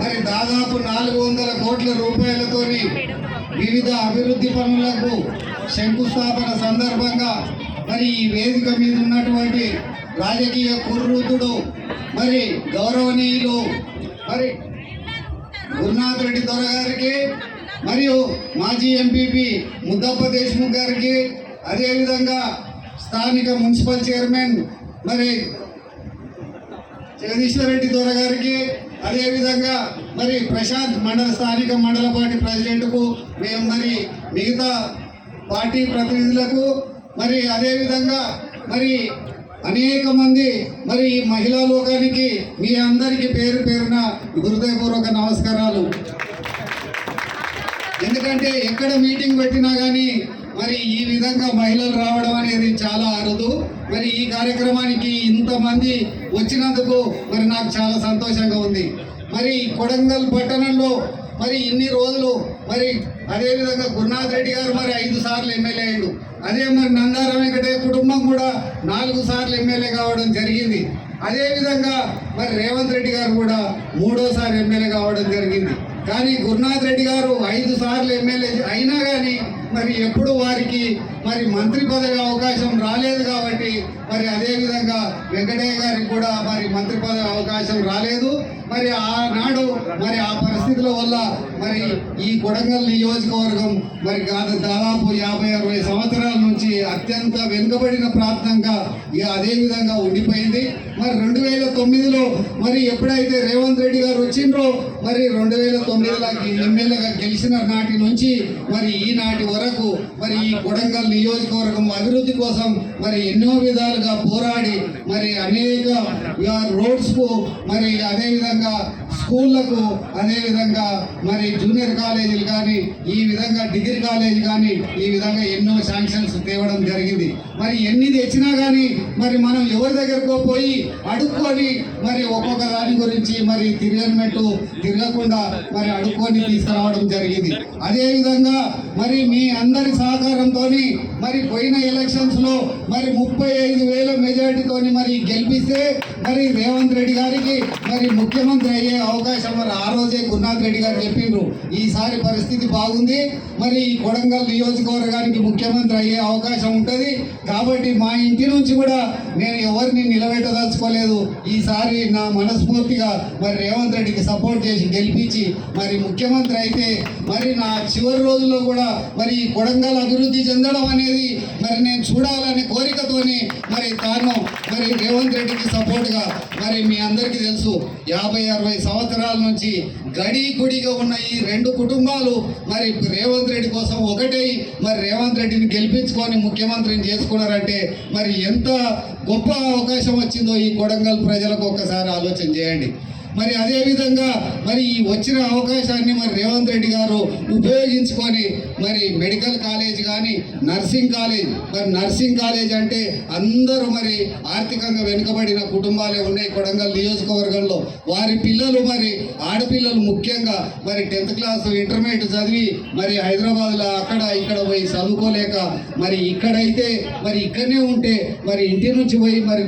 మరి దాదాపు 400 కోట్ల రూపాయలతోని వివిధ అభివృద్ధి పనులకు శంకుస్థాపన సందర్భంగా మరి ఈ వేదిక మీద ఉన్నటువంటి రాజకీయ కుర్రూతుడు మరి గౌరవనీయులు మరి గురునాథ్ రెడ్డి దొర గారికి మరియు మాజీ ఎంపీపీ ముద్దప్ప దేశ్ముఖ్ గారికి, అదేవిధంగా స్థానిక మున్సిపల్ చైర్మన్ మరి జగదీశ్వర్ రెడ్డి దొర గారికి, అదేవిధంగా మరి ప్రశాంత్ స్థానిక మండల పార్టీ ప్రెసిడెంట్కు, మేము మరి మిగతా పార్టీ ప్రతినిధులకు, మరి అదేవిధంగా మరి అనేక మంది మరి ఈ మహిళా లోకానికి మీ అందరికీ పేరు పేరున హృదయపూర్వక నమస్కారాలు. ఎందుకంటే ఎక్కడ మీటింగ్ పెట్టినా కానీ మరి ఈ విధంగా మహిళలు రావడం అనేది చాలా అరుదు. మరి ఈ కార్యక్రమానికి ఇంతమంది వచ్చినందుకు మరి నాకు చాలా సంతోషంగా ఉంది. మరి కొడంగల్ పట్టణంలో మరి ఇన్ని రోజులు మరి అదేవిధంగా గురునాథ్ రెడ్డి గారు మరి 5 సార్లు ఎమ్మెల్యే అయ్యాడు. అదే మరి నందార వెంకటయ్య కుటుంబం కూడా 4 సార్లు ఎమ్మెల్యే కావడం జరిగింది. అదేవిధంగా మరి రేవంత్ రెడ్డి గారు కూడా 3వ ఎమ్మెల్యే కావడం జరిగింది. కానీ గురునాథ్ రెడ్డి గారు 5 సార్లు ఎమ్మెల్యే అయినా కానీ మరి ఎప్పుడు వారికి మరి మంత్రి పదవి అవకాశం రాలేదు. కాబట్టి మరి అదేవిధంగా వెంకటయ్య గారికి కూడా మరి మంత్రి పదవి అవకాశం రాలేదు. మరి ఆనాడు మరి ఆ పరిస్థితుల వల్ల మరి ఈ కొడంగల్ నియోజకవర్గం మరి దాదాపు 50-60 సంవత్సరాల నుంచి అత్యంత వెనుకబడిన ప్రాంతంగా అదేవిధంగా ఉండిపోయింది. మరి 2009లో మరి ఎప్పుడైతే రేవంత్ రెడ్డి గారు వచ్చిండ్రో మరి 2009లో ఎమ్మెల్యేగా గెలిచిన నాటి నుంచి మరి ఈనాటి వరకు మరి ఈ కొడంగల్ నియోజకవర్గం అభివృద్ధి కోసం మరి ఎన్నో విధాలుగా పోరాడి మరి అనేక రోడ్స్కు మరి అదేవిధంగా స్కూళ్లకు, అదేవిధంగా మరి జూనియర్ కాలేజీలు కానీ, ఈ విధంగా డిగ్రీ కాలేజీ కానీ, ఈ విధంగా ఎన్నో శాంక్షన్స్ తేవడం జరిగింది. మరి ఎన్ని తెచ్చినా కానీ మరి మనం ఎవరి దగ్గరకో పోయి అడుక్కొని మరి ఒక్కొక్క దాని గురించి మరి తిరగకుండా మరి అడుక్కొని తీసుకురావడం జరిగింది. అదేవిధంగా మరి మీ అందరి సహకారంతో మరి పోయిన ఎలక్షన్స్లో మరి 35,000 మెజార్టీతోని మరి గెలిపిస్తే మరి రేవంత్ రెడ్డి గారికి మరి ముఖ్యమంత్రి అయ్యే అవకాశం మరి ఆ రోజే గురునాథ్ రెడ్డి గారు చెప్పిండ్రు. ఈసారి పరిస్థితి బాగుంది, మరి ఈ కొడంగల్ నియోజకవర్గానికి ముఖ్యమంత్రి అయ్యే అవకాశం ఉంటుంది. కాబట్టి మా ఇంటి నుంచి కూడా నేను ఎవరిని నిలబెట్టదలుచుకోలేదు. ఈసారి నా మనస్ఫూర్తిగా మరి రేవంత్ రెడ్డికి సపోర్ట్ చేసి గెలిపించి మరి ముఖ్యమంత్రి అయితే మరి నా చివరి రోజుల్లో కూడా మరి ఈ కొడంగల్ అభివృద్ధి చెందడం అనేది మరి నేను చూడాలనే కోరికతోని మరి తాను మరి రేవంత్ రెడ్డికి సపోర్ట్గా మరి మీ అందరికీ తెలుసు 50-60 సంవత్సరాల నుంచి గడిగుడిగా ఉన్న ఈ 2 కుటుంబాలు మరి రేవంత్ రెడ్డి కోసం ఒకటై మరి రేవంత్ రెడ్డిని గెలిపించుకొని ముఖ్యమంత్రిని చేసుకున్నారంటే మరి ఎంత గొప్ప అవకాశం వచ్చిందో ఈ కొడంగల్ ప్రజలకు ఒక్కసారి ఆలోచన చేయండి. మరి అదేవిధంగా మరి ఈ వచ్చిన అవకాశాన్ని మరి రేవంత్ రెడ్డి గారు ఉపయోగించుకొని మరి మెడికల్ కాలేజ్ కానీ నర్సింగ్ కాలేజ్ అంటే అందరూ మరి ఆర్థికంగా వెనుకబడిన కుటుంబాలే ఉన్నాయి కొడంగల్ నియోజకవర్గంలో. వారి పిల్లలు మరి ఆడపిల్లలు ముఖ్యంగా మరి 10th క్లాస్ ఇంటర్మీడియట్ చదివి మరి హైదరాబాద్లో అక్కడ ఇక్కడ పోయి చదువుకోలేక మరి ఇక్కడైతే మరి ఇక్కడనే ఉంటే మరి ఇంటి నుంచి పోయి మరి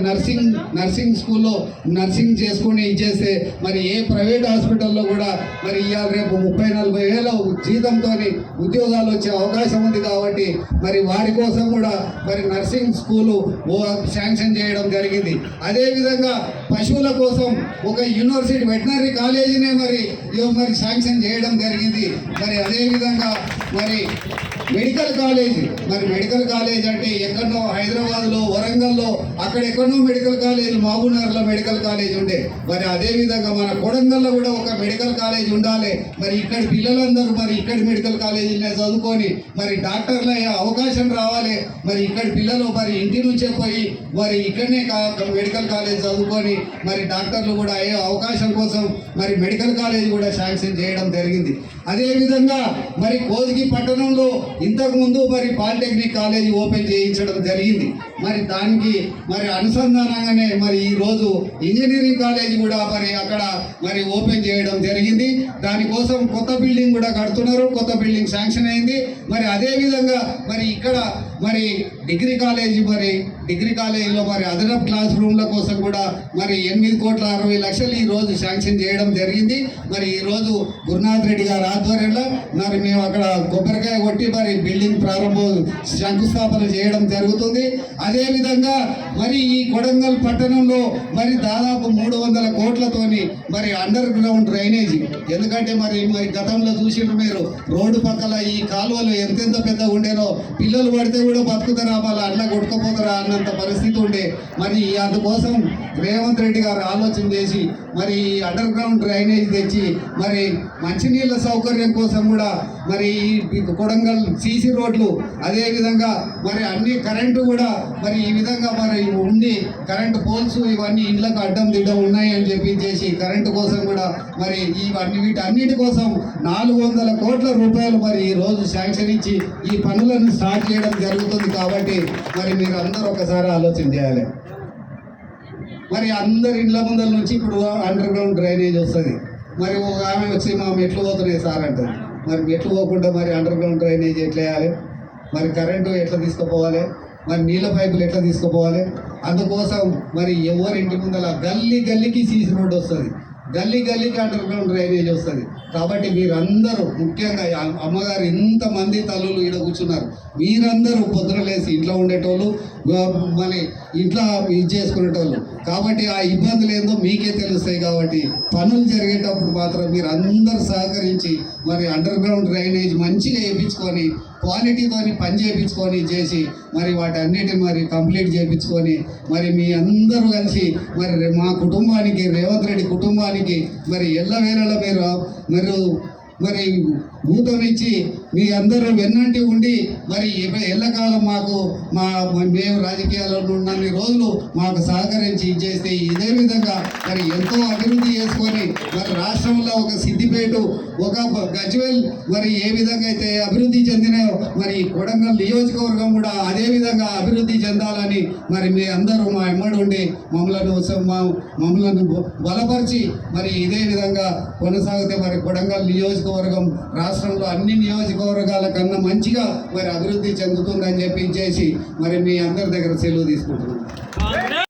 నర్సింగ్ స్కూల్లో నర్సింగ్ చేసుకుని ఇచ్చేస్తే మరి ఏ ప్రైవేట్ హాస్పిటల్లో కూడా మరి ఇవాళ రేపు 30-40 వేల జీతంతో ఉద్యోగాలు వచ్చే అవకాశం ఉంది. కాబట్టి మరి వారి కోసం కూడా మరి నర్సింగ్ స్కూలు శాంక్షన్ చేయడం జరిగింది. అదేవిధంగా పశువుల కోసం ఒక యూనివర్సిటీ వెటనరీ కాలేజీనే మరి శాంక్షన్ చేయడం జరిగింది. మరి అదేవిధంగా మరి మెడికల్ కాలేజ్ అంటే ఎక్కడో హైదరాబాద్లో, వరంగల్లో అక్కడెక్కడో మెడికల్ కాలేజ్, మహబూబ్నగర్లో మెడికల్ కాలేజ్ ఉండే. మరి అదేవిధంగా మన కొడంగల్లో కూడా ఒక మెడికల్ కాలేజ్ ఉండాలి. మరి ఇక్కడి పిల్లలందరూ మరి ఇక్కడి మెడికల్ కాలేజీనే చదువుకొని మరి డాక్టర్లు అయ్యే అవకాశం రావాలి. మరి ఇక్కడి పిల్లలు మరి ఇంటి నుంచే పోయి మరి ఇక్కడనే మెడికల్ కాలేజ్ చదువుకొని మరి డాక్టర్లు కూడా అయ్యే అవకాశం కోసం మరి మెడికల్ కాలేజ్ కూడా శాంక్షన్ చేయడం జరిగింది. అదేవిధంగా మరి కోస్గి పట్టణంలో ఇంతకుముందు మరి పాలిటెక్నిక్ కాలేజీ ఓపెన్ చేయించడం జరిగింది. మరి దానికి మరి అనుసంధానంగానే మరి ఈ రోజు ఇంజనీరింగ్ కాలేజ్ కూడా మరి అక్కడ మరి ఓపెన్ చేయడం జరిగింది. దానికోసం కొత్త బిల్డింగ్ కూడా కడుతున్నారు, కొత్త బిల్డింగ్ శాంక్షన్ అయింది. మరి అదే విధంగా మరి ఇక్కడ మరి డిగ్రీ కాలేజీలో మరి అదనపు క్లాస్ రూమ్ల కోసం కూడా మరి 8,60,00,000 ఈ రోజు శాంక్షన్ చేయడం జరిగింది. మరి ఈ రోజు గురునాథ్ రెడ్డి గారి ఆధ్వర్యంలో మరి మేము అక్కడ కొబ్బరికాయ కొట్టి మరి బిల్డింగ్ శంకుస్థాపన చేయడం జరుగుతుంది. అదే విధంగా మరి ఈ కొడంగల్ పట్టణంలో మరి దాదాపు 300 కోట్లతోని మరి అండర్ గ్రౌండ్ డ్రైనేజీ, ఎందుకంటే మరి గతంలో చూసిన మీరు రోడ్డు పక్కల ఈ కాలువలు ఎంతెంత పెద్దగా ఉండేనో, పిల్లలు పడితే కూడా బతుకుతారా వాళ్ళ అట్లా కొట్టుకోపోతారా అన్నంత పరిస్థితి ఉండే. మరి అందుకోసం రేవంత్ రెడ్డి గారు ఆలోచన చేసి మరి అండర్ గ్రౌండ్ డ్రైనేజ్ తెచ్చి మరి మంచినీళ్ళ సౌకర్యం కోసం కూడా మరి ఈ కొడంగల్ సీసీ రోడ్లు, అదేవిధంగా మరి అన్ని కరెంటు కూడా మరి ఈ విధంగా మరి ఉండి కరెంటు పోల్స్ ఇవన్నీ ఇండ్లకు అడ్డం దిడ్డం ఉన్నాయి అని చేసి కరెంటు కోసం కూడా మరి వీటన్నిటి కోసం 400 కోట్ల రూపాయలు మరి ఈ రోజు శాంక్షన్ ఇచ్చి ఈ పనులను స్టార్ట్ చేయడం జరుగుతుంది. కాబట్టి మరి మీరు అందరూ ఒకసారి ఆలోచన చేయాలి. మరి అందరి ఇండ్ల ముందర నుంచి ఇప్పుడు అండర్ గ్రౌండ్ డ్రైనేజ్ వస్తుంది. మరి ఒక ఆమె వచ్చి మా మెట్లు పోతున్నాయి సార్ అంటుంది. మరి మెట్లు పోకుండా మరి అండర్ గ్రౌండ్ డ్రైనేజ్ ఎట్లా వేయాలి, మరి కరెంటు ఎట్లా తీసుకుపోవాలి, మరి నీళ్ళ పైపులు ఎట్లా తీసుకుపోవాలి. అందుకోసం మరి ఎవరి ఇంటి ముందర గల్లీకి సీసీ రోడ్డు వస్తుంది, గల్లీకి అండర్ గ్రౌండ్ డ్రైనేజ్ వస్తుంది. కాబట్టి మీరందరూ ముఖ్యంగా అమ్మగారు ఇంతమంది తల్లులు ఈడ కూర్చున్నారు, మీరందరూ పొద్దున లేసి ఇంట్లో ఉండేటోళ్ళు, మరి ఇంట్లో ఇది చేసుకునేటోళ్ళు. కాబట్టి ఆ ఇబ్బందులు ఏందో మీకే తెలుస్తాయి. కాబట్టి పనులు జరిగేటప్పుడు మాత్రం మీరు అందరూ సహకరించి మరి అండర్ గ్రౌండ్ డ్రైనేజ్ మంచిగా వేయించుకొని క్వాలిటీతో పని చేయించుకొని చేసి మరి వాటన్నిటిని మరి కంప్లీట్ చేయించుకొని మరి మీ అందరూ కలిసి మరి మా కుటుంబానికి, రేవంత్ రెడ్డి కుటుంబానికి మరి ఎల్లవేళలా మీరు మరి భూతమిచ్చి మీ అందరూ వెన్నంటి ఉండి మరి ఎల్లకాలం మాకు మేము రాజకీయాల్లో ఉన్నన్ని రోజులు మాకు సహకరించి చేస్తే ఇదే విధంగా మరి ఎంతో అభివృద్ధి చేసుకొని మరి రాష్ట్రంలో ఒక సిద్దిపేట, ఒక గజ్వేల్ మరి ఏ విధంగా అయితే అభివృద్ధి చెందినాయో మరి కొడంగల్ నియోజకవర్గం కూడా అదే విధంగా అభివృద్ధి చెందాలని మరి మీ అందరూ మా ఎమ్మడి ఉండి మమ్మల్ని బలపరిచి మరి ఇదే విధంగా కొనసాగితే మరి కొడంగల్ నియోజకవర్గం రాష్ట్రంలో అన్ని నియోజకవర్గాల కన్నా మంచిగా మరి అభివృద్ధి చెందుతుందని చెప్పి మరి మీ అందరి దగ్గర సెలవు తీసుకుంటున్నాను.